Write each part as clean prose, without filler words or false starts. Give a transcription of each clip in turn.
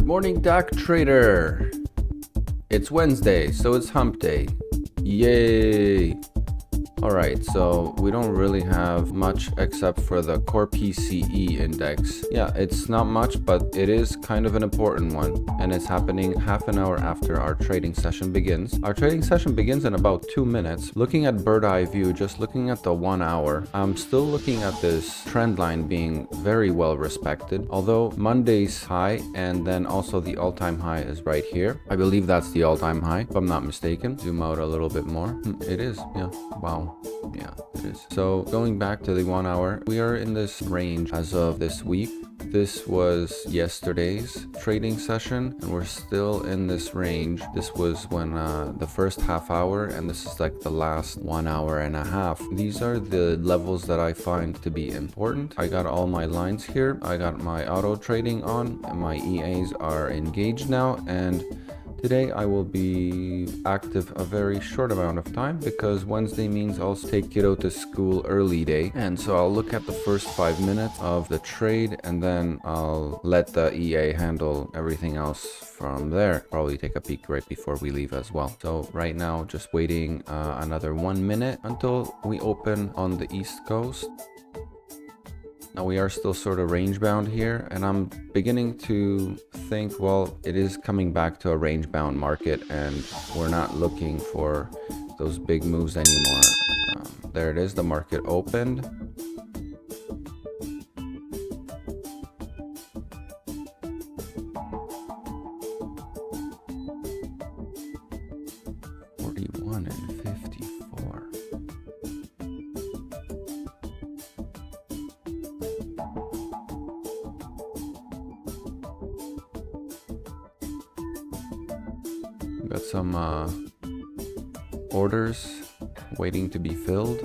morning, DAQ Trader. It's Wednesday, so it's hump day. Yay! Alright, so we don't really have much except for the core PCE index. Yeah, it's not much, but it is kind of an important one, and it's happening half an hour after our trading session begins. Our trading session begins in about 2 minutes. Looking at bird eye view, just looking at the 1 hour, I'm still looking at this trend line being very well respected, although Monday's high and then also the all-time high is right here. I believe that's the all-time high, if I'm not mistaken. Zoom out a little bit more. It is, yeah, wow. Yeah, it is. So going back to the 1 hour, we are in this range as of this week. This was yesterday's trading session, and we're still in this range. This was when the first half hour, and this is like the last 1 hour and a half. These are the levels that I find to be important. I got all my lines here. I got my auto trading on, and my EAs are engaged now, and today I will be active a very short amount of time because Wednesday means I'll take kiddo to school early day, and so I'll look at the first 5 minutes of the trade and then I'll let the EA handle everything else from there. Probably take a peek right before we leave as well. So right now just waiting another 1 minute until we open on the East Coast. Now we are still sort of range bound here, and I'm beginning to think, well, it is coming back to a range bound market and we're not looking for those big moves anymore. There it is, the market opened. $41 and 54. Got some orders waiting to be filled.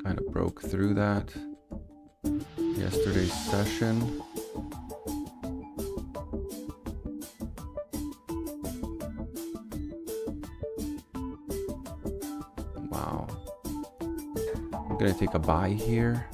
Kind of broke through that yesterday's session. Wow. I'm gonna take a buy here.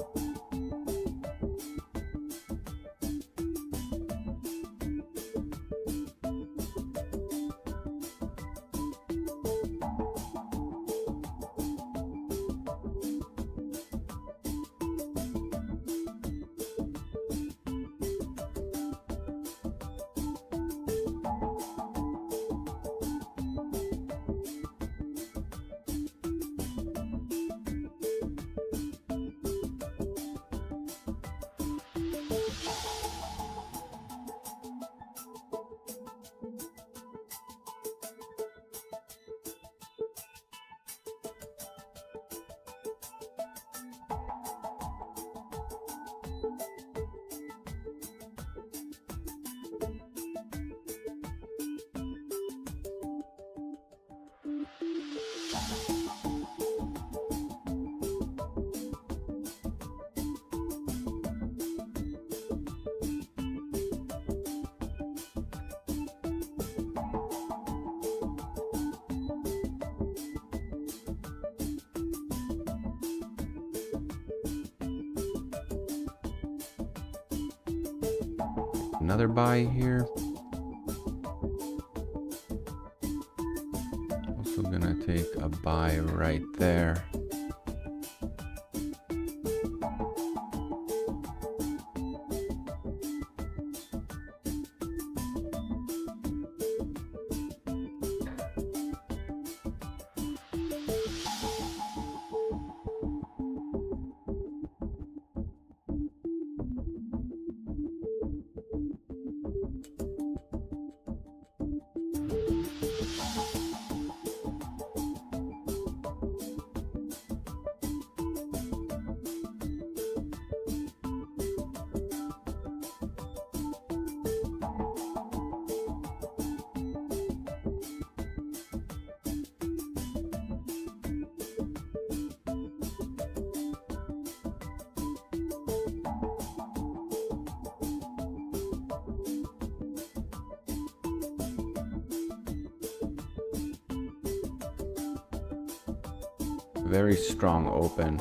Another buy here. Also gonna take a buy right there. very strong open.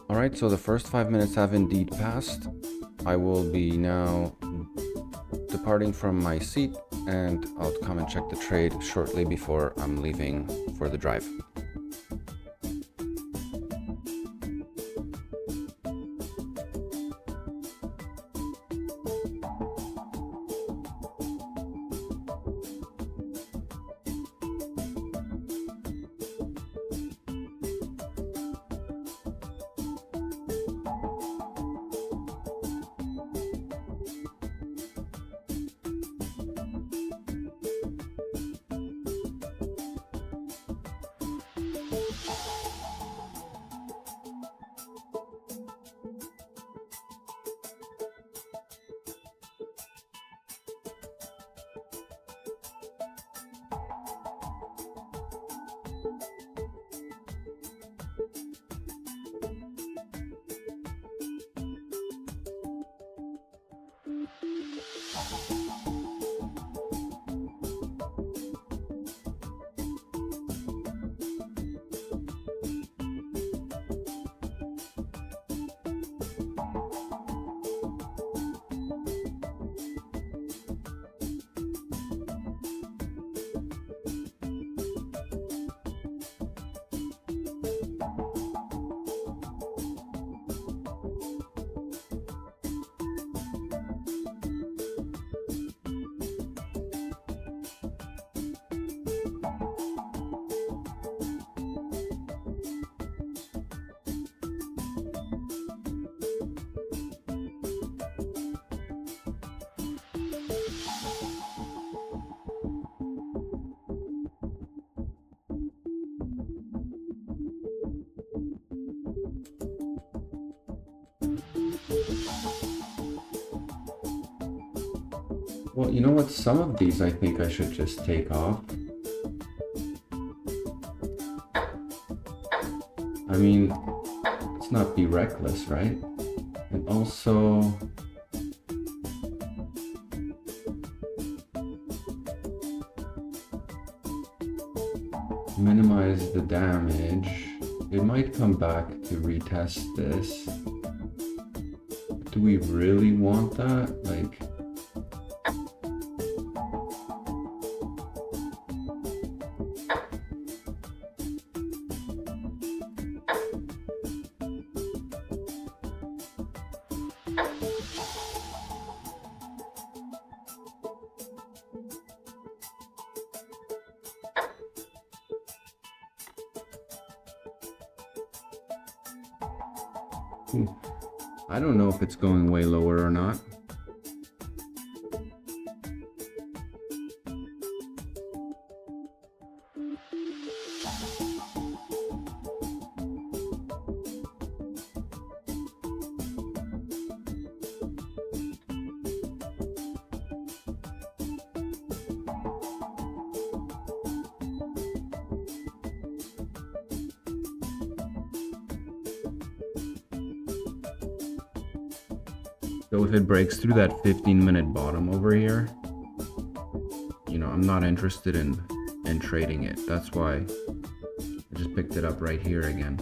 Alright, so the first 5 minutes have indeed passed. I will be now departing from my seat, and I'll come and check the trade shortly before I'm leaving for the drive. Well, you know what? Some of these I think I should just take off. I mean, let's not be reckless, right? And also, minimize the damage. It might come back to retest this. Do we really want that? Like, I don't know if it's going way lower or not. So if it breaks through that 15-minute bottom over here, you know, I'm not interested in trading it. That's why I just picked it up right here again.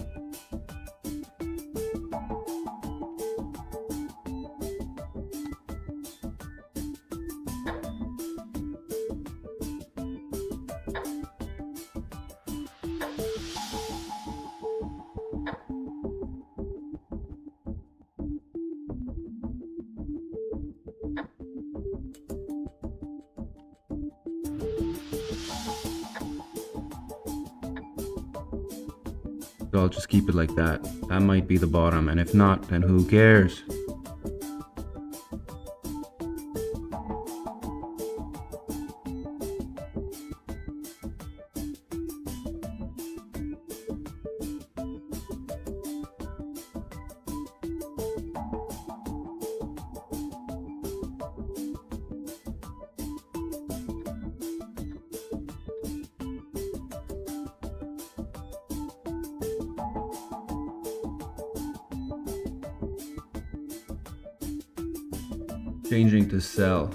So I'll just keep it like that. That might be the bottom, and if not, then who cares? Changing to sell.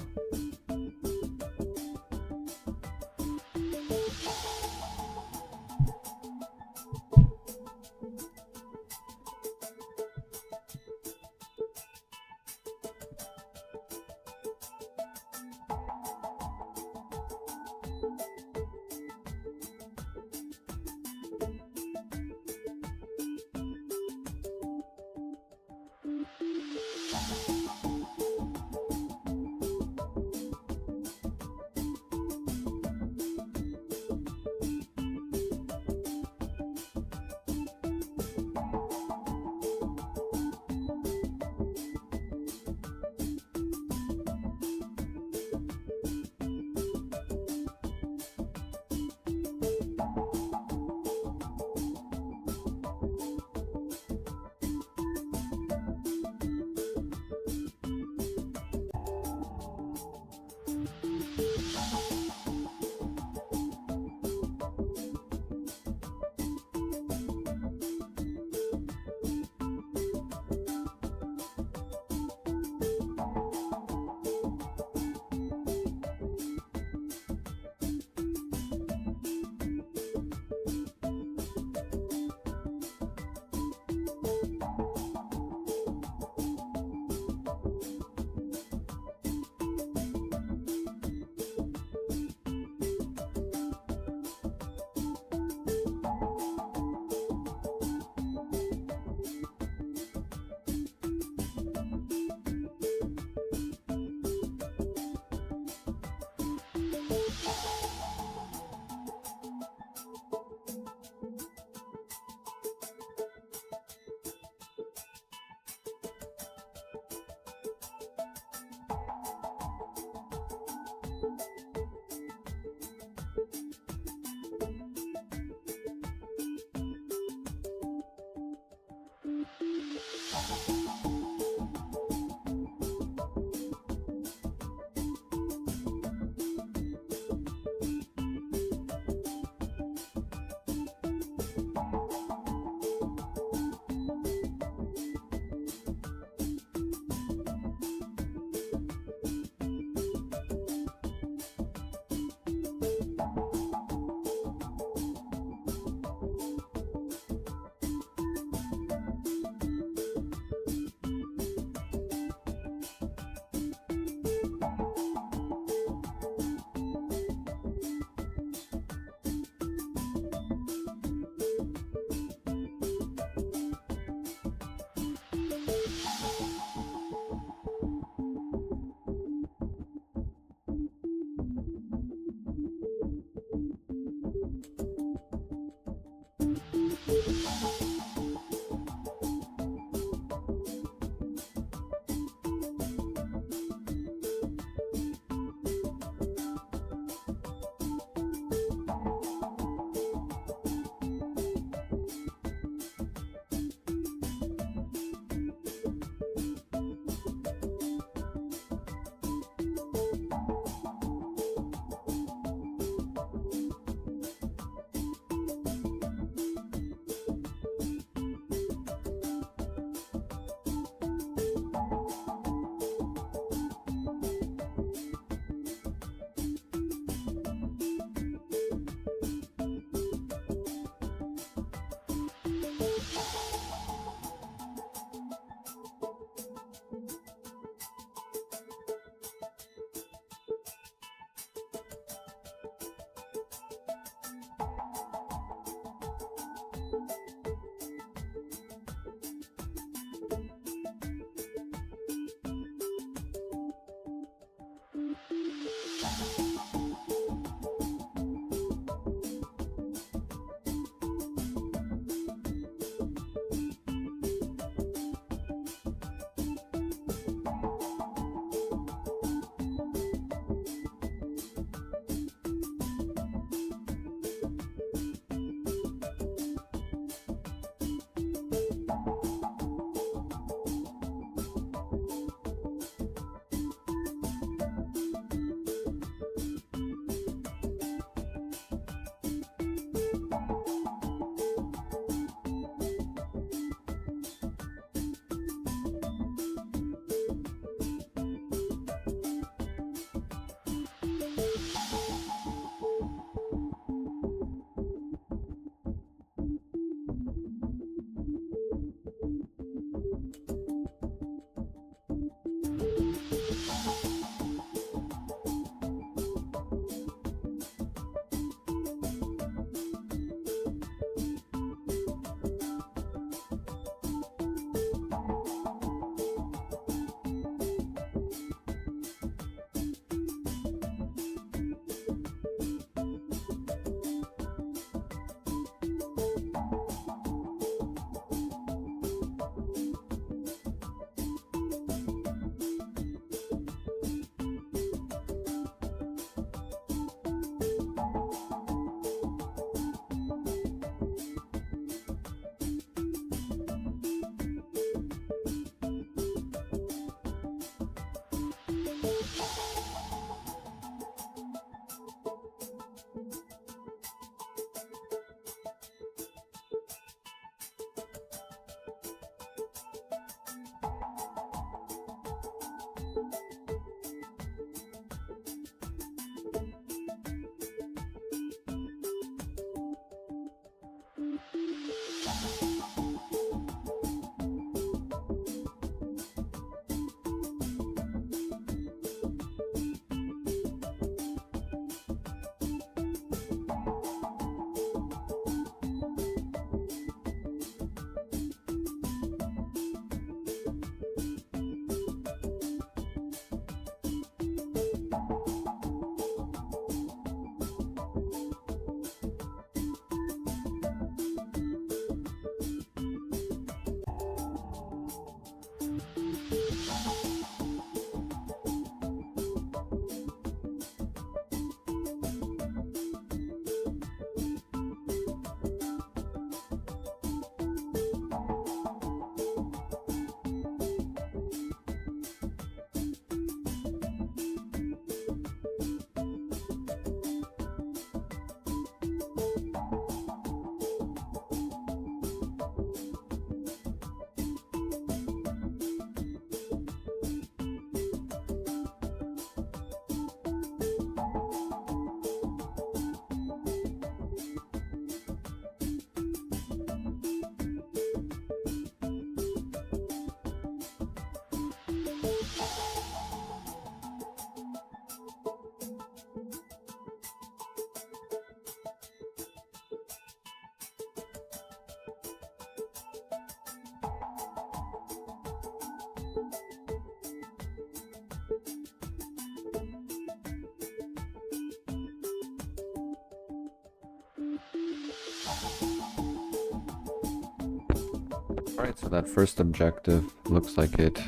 Alright, so that first objective looks like it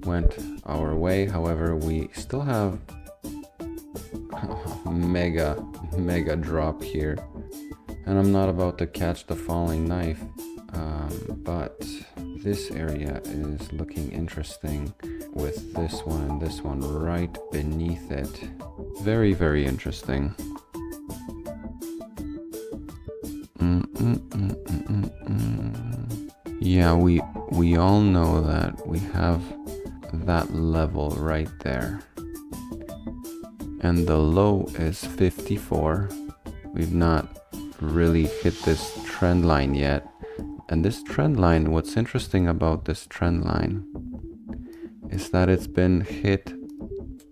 went our way. However, we still have a mega drop here. And I'm not about to catch the falling knife, but this area is looking interesting with this one and this one right beneath it. Very, very interesting. Yeah, we all know that we have that level right there. And the low is 54. We've not really hit this trend line yet. And this trend line, what's interesting about this trend line is that it's been hit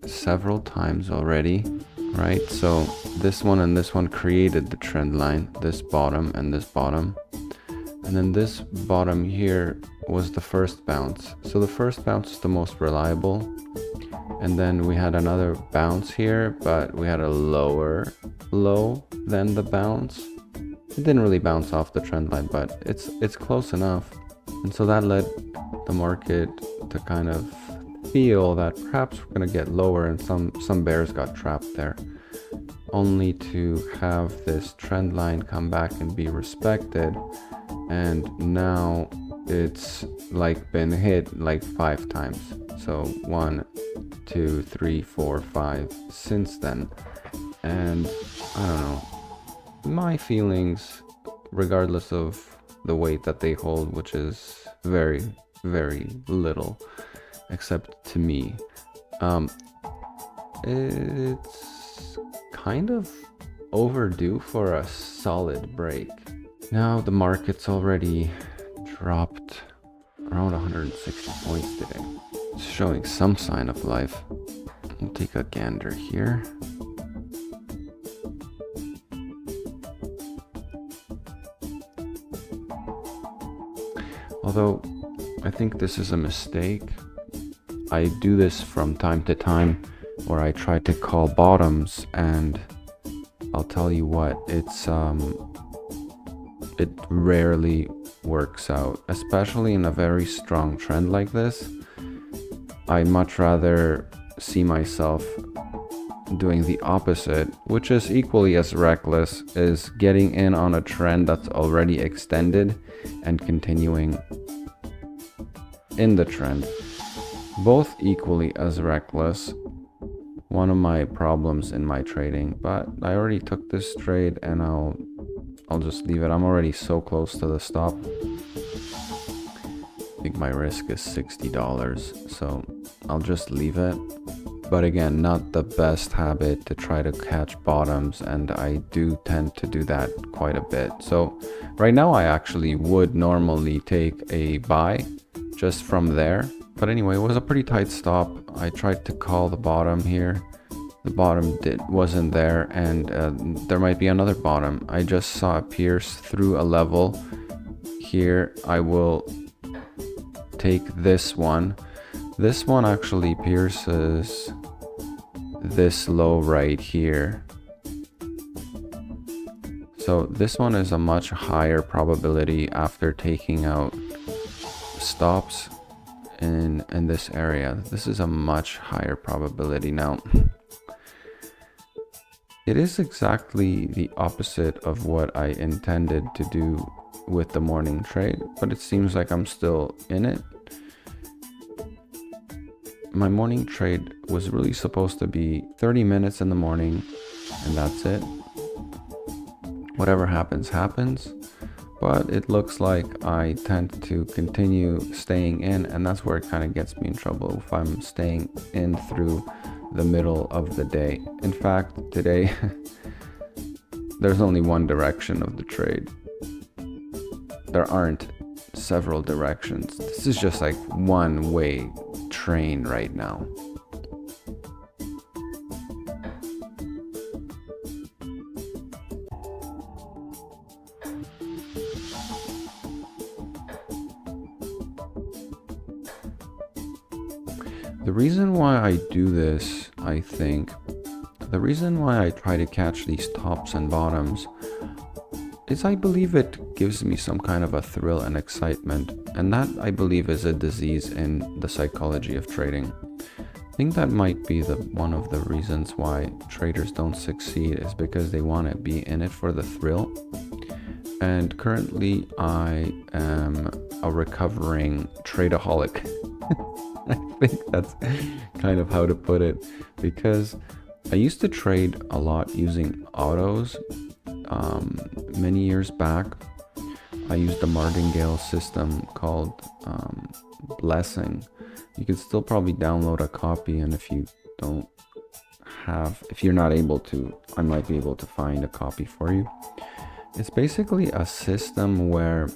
several times already, right? So this one and this one created the trend line, this bottom and this bottom. And then this bottom here was the first bounce. So the first bounce is the most reliable. And then we had another bounce here, but we had a lower low than the bounce. It didn't really bounce off the trend line, but it's close enough. And so that led the market to kind of feel that perhaps we're going to get lower, and some bears got trapped there, only to have this trend line come back and be respected. And now it's like been hit like 5 times. So 1, 2, 3, 4, 5 since then. And I don't know, my feelings, regardless of the weight that they hold, which is very, very little, except to me, it's kind of overdue for a solid break. Now the market's already dropped around 160 points today. It's showing some sign of life. We'll take a gander here. Although I think this is a mistake. I do this from time to time where I try to call bottoms, and I'll tell you what, it rarely works out, especially in a very strong trend like this. I much rather see myself doing the opposite, which is equally as reckless, is getting in on a trend that's already extended and continuing in the trend. Both equally as reckless. One of my problems in my trading, but I already took this trade and I'll just leave it. I'm already so close to the stop. I think my risk is $60, so I'll just leave it. But again, not the best habit to try to catch bottoms, and I do tend to do that quite a bit. So right now I actually would normally take a buy just from there. But anyway, it was a pretty tight stop. I tried to call the bottom here. The bottom wasn't there, and there might be another bottom. I just saw it pierce through a level here. I will take this one. This one actually pierces this low right here. So this one is a much higher probability after taking out stops in this area. This is a much higher probability. Now, it is exactly the opposite of what I intended to do with the morning trade, but it seems like I'm still in it. My morning trade was really supposed to be 30 minutes in the morning, and that's it. Whatever happens, happens. But it looks like I tend to continue staying in, and that's where it kind of gets me in trouble, if I'm staying in through the middle of the day. In fact, today there's only one direction of the trade. There aren't several directions. This is just like one way train right now. The reason why I do this, I think, the reason why I try to catch these tops and bottoms is I believe it gives me some kind of a thrill and excitement, and that I believe is a disease in the psychology of trading. I think that might be one of the reasons why traders don't succeed, is because they want to be in it for the thrill. And currently I am a recovering tradeaholic. I think that's kind of how to put it, because I used to trade a lot using autos many years back. I used a martingale system called Blessing. You can still probably download a copy, and if you're not able to, I might be able to find a copy for you. It's basically a system where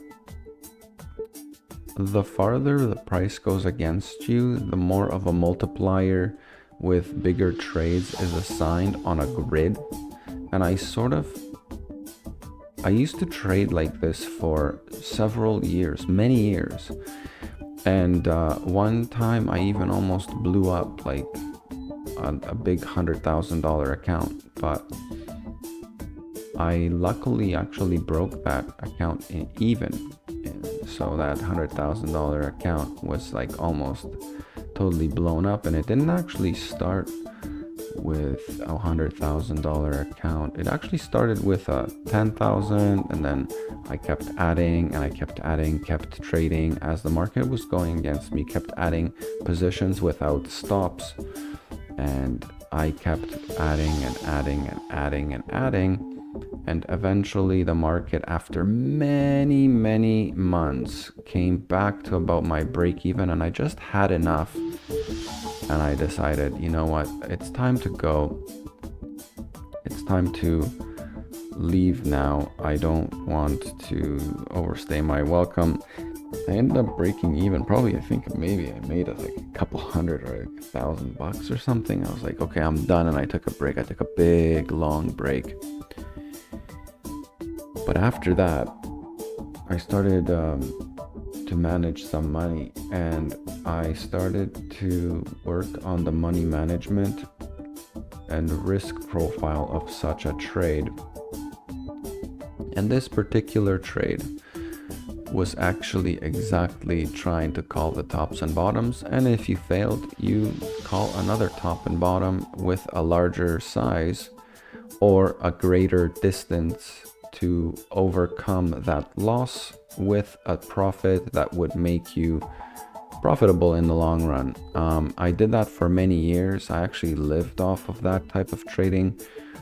the farther the price goes against you, the more of a multiplier with bigger trades is assigned on a grid. And I used to trade like this for several years, many years. And one time I even almost blew up like a big $100,000 account, but I luckily actually broke that account even. So that $100,000 account was like almost totally blown up, and it didn't actually start with a $100,000 account. It actually started with a 10,000, and then I kept adding and I kept adding, kept trading as the market was going against me, kept adding positions without stops, and I kept adding and adding and adding and adding. And eventually the market, after many months, came back to about my break even, and I just had enough. And I decided, you know what, it's time to go. It's time to leave now. I don't want to overstay my welcome. I ended up breaking even. Probably, I think maybe I made it like a couple hundred or $1,000 or something. I was like, okay, I'm done. And I took a break. I took a big, long break. But after that, I started to manage some money, and I started to work on the money management and risk profile of such a trade. And this particular trade was actually exactly trying to call the tops and bottoms, and if you failed, you call another top and bottom with a larger size or a greater distance to overcome that loss with a profit that would make you profitable in the long run. I did that for many years. I actually lived off of that type of trading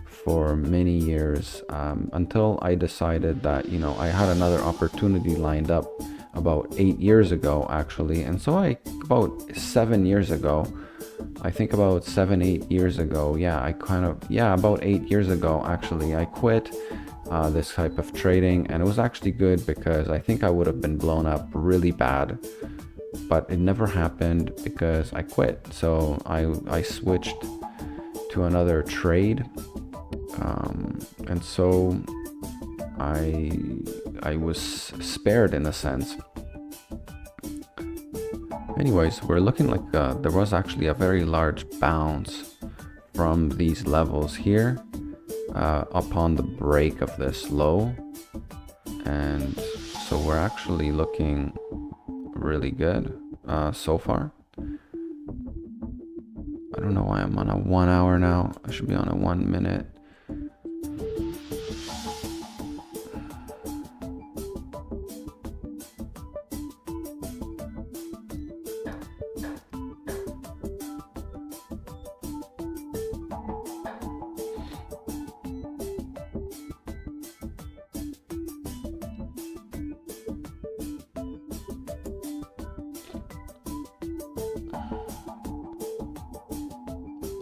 for many years, until I decided that, you know, I had another opportunity lined up about 8 years ago actually. And so about 7 years ago, I think about 7-8 years ago, about 8 years ago actually, I quit this type of trading. And it was actually good, because I think I would have been blown up really bad, but it never happened because I quit. So I switched to another trade, and so I was spared in a sense. Anyways, we're looking like there was actually a very large bounce from these levels here upon the break of this low, and so we're actually looking really good so far. I don't know why I'm on a 1 hour now. I should be on a 1 minute.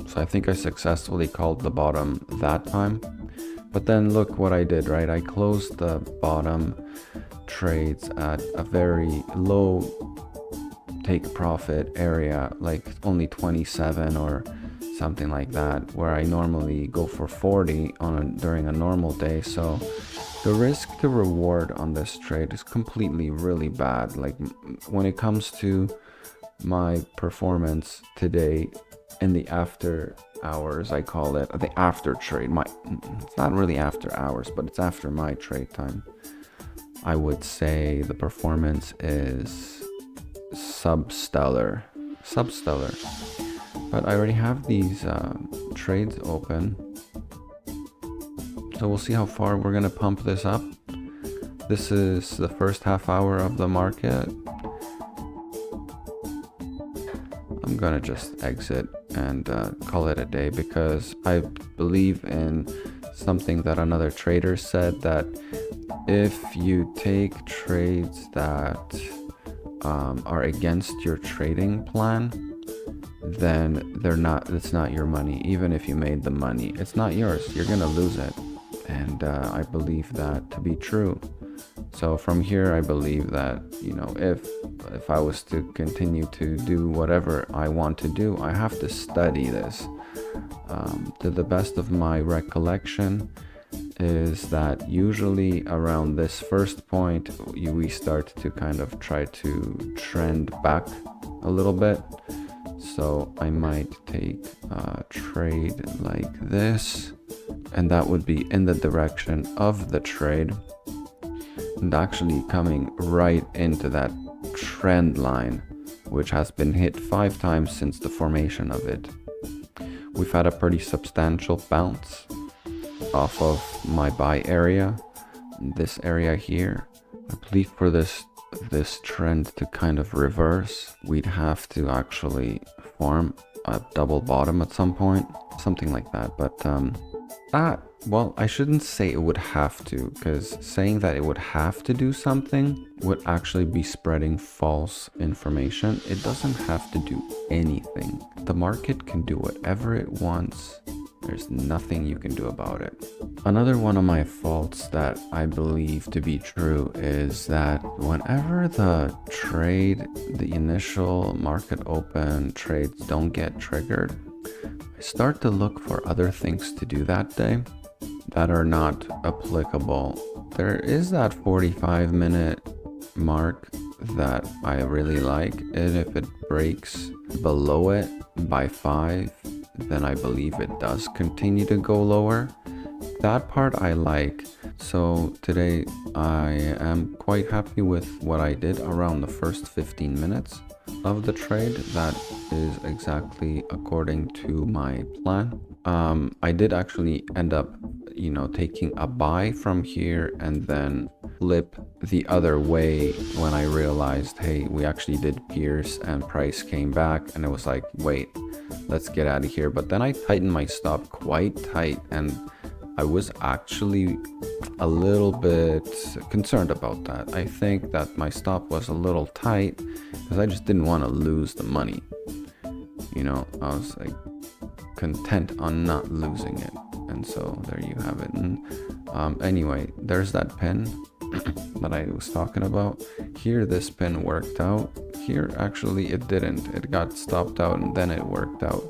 So I think I successfully called the bottom that time. But then look what I did, right? I closed the bottom trades at a very low take profit area, like only 27 or something like that, where I normally go for 40 during a normal day. So the risk to reward on this trade is completely really bad. Like when it comes to my performance today in the after hours, I call it, the after trade. It's not really after hours, but it's after my trade time. I would say the performance is substellar. But I already have these trades open. So we'll see how far we're gonna pump this up. This is the first half hour of the market. I'm gonna just exit and call it a day, because I believe in something that another trader said, that if you take trades that are against your trading plan, then it's not your money. Even if you made the money, it's not yours. You're gonna lose it. And I believe that to be true. So from here, I believe that, you know, if I was to continue to do whatever I want to do, I have to study this. To the best of my recollection, is that usually around this first point, we start to kind of try to trend back a little bit. So I might take a trade like this, and that would be in the direction of the trade, and actually coming right into that trend line, which has been hit 5 times since the formation of it. We've had a pretty substantial bounce off of my buy area, this area here. I believe for this trend to kind of reverse, we'd have to actually form a double bottom at some point, something like that. But well, I shouldn't say it would have to, because saying that it would have to do something would actually be spreading false information. It doesn't have to do anything. The market can do whatever it wants. There's nothing you can do about it. Another one of my faults that I believe to be true is that whenever the initial market open trades don't get triggered, I start to look for other things to do that day that are not applicable. There is that 45-minute mark that I really like, and if it breaks below it by 5, then I believe it does continue to go lower. That part I like. So today I am quite happy with what I did around the first 15 minutes of the trade. That is exactly according to my plan. I did actually end up, you know, taking a buy from here and then flip the other way when I realized, hey, we actually did pierce and price came back, and it was like, wait, let's get out of here. But then I tightened my stop quite tight, and I was actually a little bit concerned about that. I think that my stop was a little tight because I just didn't want to lose the money. You know, I was like content on not losing it. And so there you have it. And anyway, there's that pin that I was talking about. Here, this pin worked out. Here, actually, it didn't. It got stopped out and then it worked out.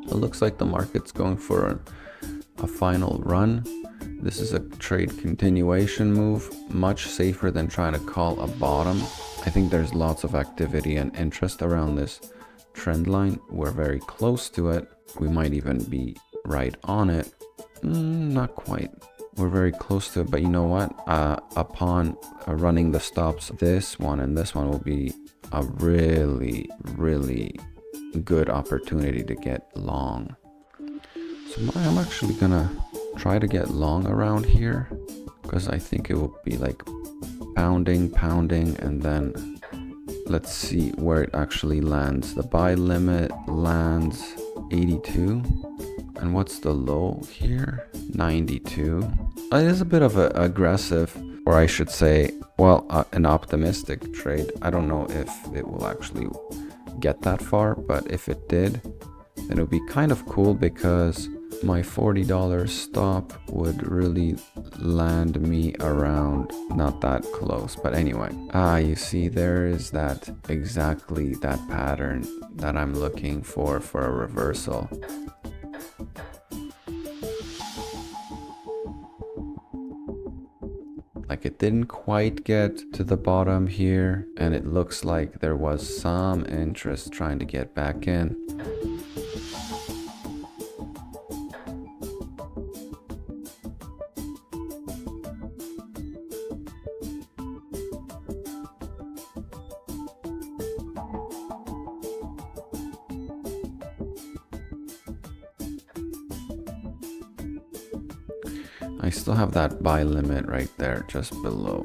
It looks like the market's going for a final run. This is a trade continuation move, much safer than trying to call a bottom. I think there's lots of activity and interest around this trend line. We're very close to it. We might even be right on it. Not quite. We're very close to it, but you know what? Upon running the stops, this one and this one will be a really, really good opportunity to get long. So I'm actually gonna try to get long around here, because I think it will be like pounding, and then let's see where it actually lands. The buy limit lands 82. And what's the low here? 92. It is a bit of an aggressive, or I should say, well, an optimistic trade. I don't know if it will actually get that far, but if it did, then it would be kind of cool, because my $40 stop would really land me around not that close. But anyway, you see, there is that exactly that pattern that I'm looking for a reversal. Like, it didn't quite get to the bottom here, and it looks like there was some interest trying to get back in. I still have that buy limit right there, just below.